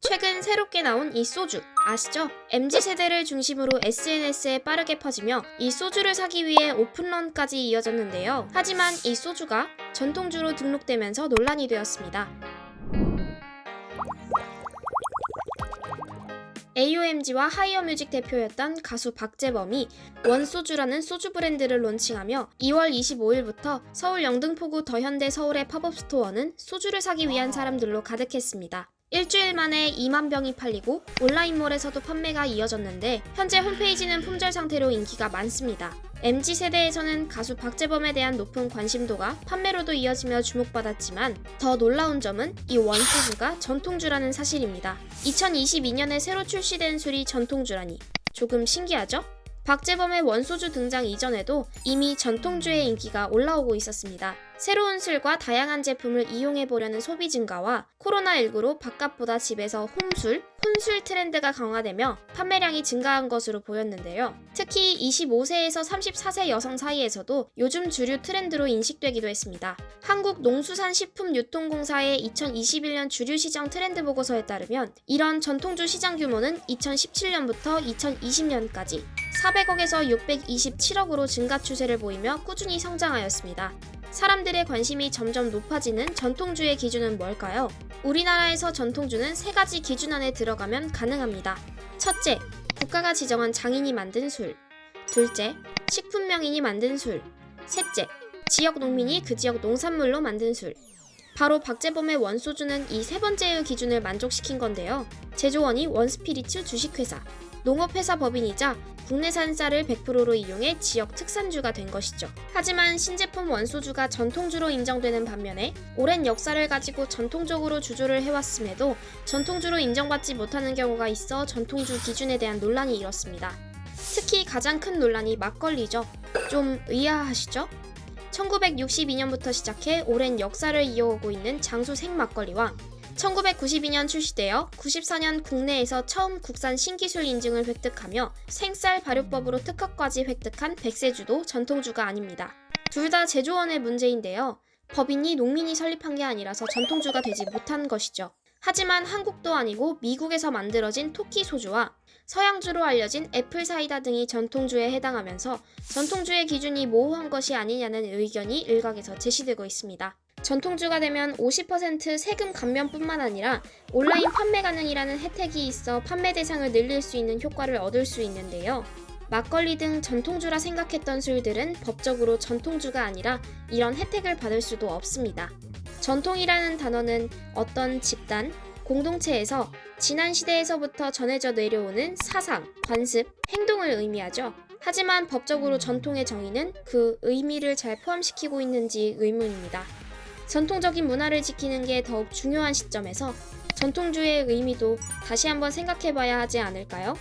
최근 새롭게 나온 이 소주 아시죠? MZ세대를 중심으로 SNS에 빠르게 퍼지며 이 소주를 사기 위해 오픈런까지 이어졌는데요. 하지만 이 소주가 전통주로 등록되면서 논란이 되었습니다. AOMG와 하이어뮤직 대표였던 가수 박재범이 원소주라는 소주 브랜드를 론칭하며 2월 25일부터 서울 영등포구 더현대 서울의 팝업 스토어는 소주를 사기 위한 사람들로 가득했습니다. 일주일 만에 2만 병이 팔리고 온라인몰에서도 판매가 이어졌는데 현재 홈페이지는 품절 상태로 인기가 많습니다. MZ세대에서는 가수 박재범에 대한 높은 관심도가 판매로도 이어지며 주목받았지만 더 놀라운 점은 이 원소주가 전통주라는 사실입니다. 2022년에 새로 출시된 술이 전통주라니 조금 신기하죠? 박재범의 원소주 등장 이전에도 이미 전통주의 인기가 올라오고 있었습니다. 새로운 술과 다양한 제품을 이용해보려는 소비 증가와 코로나19로 바깥보다 집에서 홈술, 혼술 트렌드가 강화되며 판매량이 증가한 것으로 보였는데요. 특히 25세에서 34세 여성 사이에서도 요즘 주류 트렌드로 인식되기도 했습니다. 한국농수산식품유통공사의 2021년 주류시장 트렌드 보고서에 따르면 이런 전통주 시장 규모는 2017년부터 2020년까지 400억에서 627억으로 증가 추세를 보이며 꾸준히 성장하였습니다. 사람들의 관심이 점점 높아지는 전통주의 기준은 뭘까요? 우리나라에서 전통주는 3가지 기준 안에 들어가면 가능합니다. 첫째, 국가가 지정한 장인이 만든 술. 둘째, 식품명인이 만든 술. 셋째, 지역 농민이 그 지역 농산물로 만든 술. 바로 박재범의 원소주는 이 세 번째의 기준을 만족시킨 건데요. 제조원이 원스피리츠 주식회사, 농업회사 법인이자 국내산 쌀을 100%로 이용해 지역 특산주가 된 것이죠. 하지만 신제품 원소주가 전통주로 인정되는 반면에 오랜 역사를 가지고 전통적으로 주조를 해왔음에도 전통주로 인정받지 못하는 경우가 있어 전통주 기준에 대한 논란이 일었습니다. 특히 가장 큰 논란이 막걸리죠. 좀 의아하시죠? 1962년부터 시작해 오랜 역사를 이어오고 있는 장수 생막걸리와 1992년 출시되어 94년 국내에서 처음 국산 신기술 인증을 획득하며 생쌀 발효법으로 특허까지 획득한 백세주도 전통주가 아닙니다. 둘 다 제조원의 문제인데요. 법인이 농민이 설립한 게 아니라서 전통주가 되지 못한 것이죠. 하지만 한국도 아니고 미국에서 만들어진 토끼 소주와 서양주로 알려진 애플사이다 등이 전통주에 해당하면서 전통주의 기준이 모호한 것이 아니냐는 의견이 일각에서 제시되고 있습니다. 전통주가 되면 50% 세금 감면뿐만 아니라 온라인 판매 가능이라는 혜택이 있어 판매 대상을 늘릴 수 있는 효과를 얻을 수 있는데요. 막걸리 등 전통주라 생각했던 술들은 법적으로 전통주가 아니라 이런 혜택을 받을 수도 없습니다. 전통이라는 단어는 어떤 집단, 공동체에서 지난 시대에서부터 전해져 내려오는 사상, 관습, 행동을 의미하죠. 하지만 법적으로 전통의 정의는 그 의미를 잘 포함시키고 있는지 의문입니다. 전통적인 문화를 지키는 게 더욱 중요한 시점에서 전통주의 의미도 다시 한번 생각해봐야 하지 않을까요?